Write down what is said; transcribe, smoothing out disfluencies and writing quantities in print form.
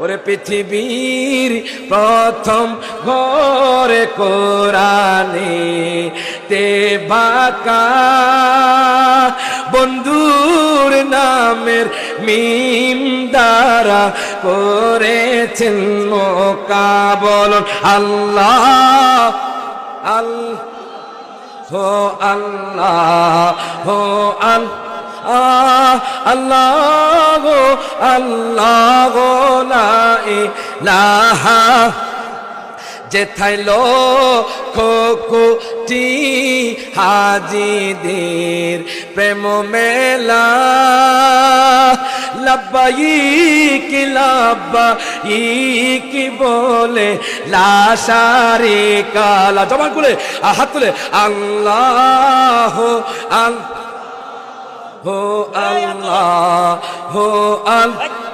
ওরে পৃথিবীর প্রথম ঘরে কোরআনে তে বাঁকা বন্ধুর নামের মিম দ্বারা করেছেন মোকাবলন আল্লাহ আল্লাহ হো আল্লাহ হো আল্লাহ গো আল্লাহ গো লা ইলাহা যেথায় লক্ষ কোটি হাজিদের প্রেম মেলা লব্বাইক লব্বাইক বলে লা শারিকা লা জবান খুলে হাত তুলে আল্লাহ আল্লাহ হো আল্লাহ হো আল্লাহ